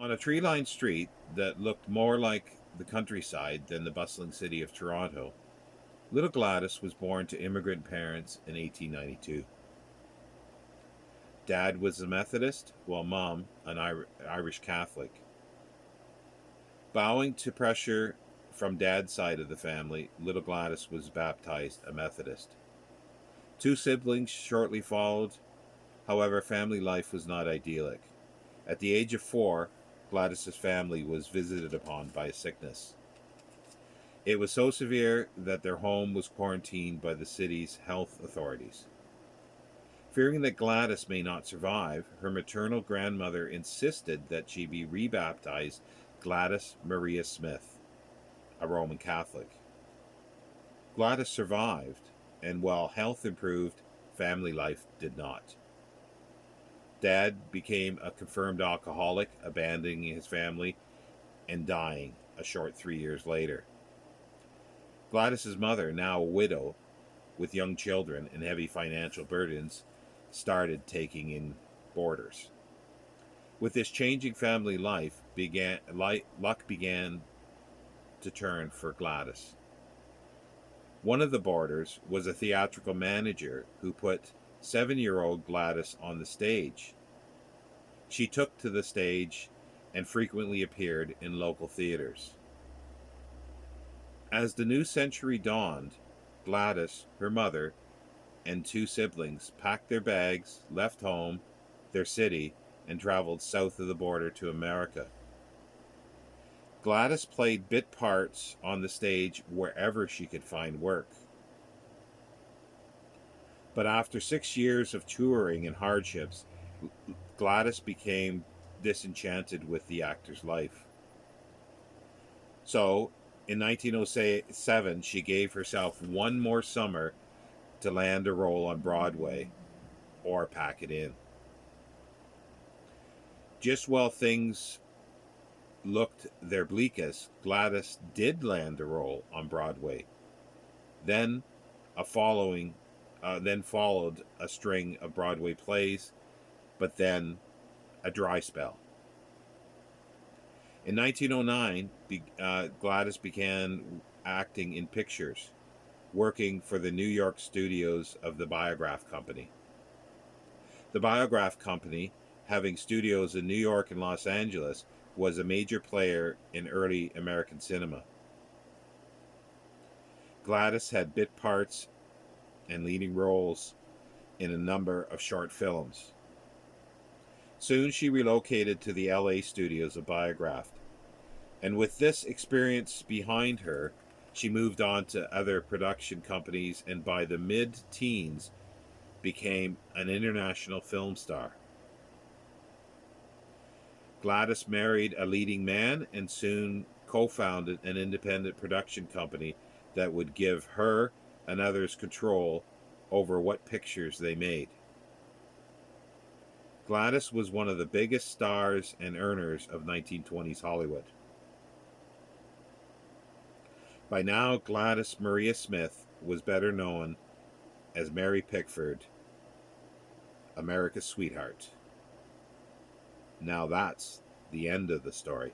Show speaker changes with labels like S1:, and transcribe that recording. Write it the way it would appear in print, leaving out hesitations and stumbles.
S1: On a tree-lined street that looked more like the countryside than the bustling city of Toronto, little Gladys was born to immigrant parents in 1892. Dad was a Methodist, while Mom an Irish Catholic. Bowing to pressure from Dad's side of the family, little Gladys was baptized a Methodist. Two siblings shortly followed. However, family life was not idyllic. At the age of 4, Gladys's family was visited upon by a sickness. It was so severe that their home was quarantined by the city's health authorities. Fearing that Gladys may not survive, her maternal grandmother insisted that she be rebaptized Gladys Maria Smith, a Roman Catholic. Gladys survived, and while health improved, family life did not. Dad became a confirmed alcoholic, abandoning his family and dying a short 3 years later. Gladys's mother, now a widow with young children and heavy financial burdens, started taking in boarders. With this changing family life, luck began to turn for Gladys. One of the boarders was a theatrical manager who put 7-year-old Gladys on the stage. She took to the stage and frequently appeared in local theaters. As the new century dawned, Gladys, her mother, and 2 siblings packed their bags, left home, their city, and traveled south of the border to America. Gladys played bit parts on the stage wherever she could find work. But after 6 years of touring and hardships, Gladys became disenchanted with the actor's life. So, in 1907, she gave herself one more summer to land a role on Broadway or pack it in. Just while things looked their bleakest, Gladys did land a role on Broadway. Then followed a string of Broadway plays, but then a dry spell. In 1909, Gladys began acting in pictures, working for the New York studios of the Biograph Company. The Biograph Company, having studios in New York and Los Angeles, was a major player in early American cinema. Gladys had bit parts and leading roles in a number of short films. Soon she relocated to the LA studios of Biograph, and with this experience behind her, she moved on to other production companies and by the mid-teens became an international film star. Gladys married a leading man and soon co-founded an independent production company that would give her and others control over what pictures they made. Gladys was one of the biggest stars and earners of 1920s Hollywood. By now, Gladys Maria Smith was better known as Mary Pickford, America's sweetheart. Now that's the end of the story.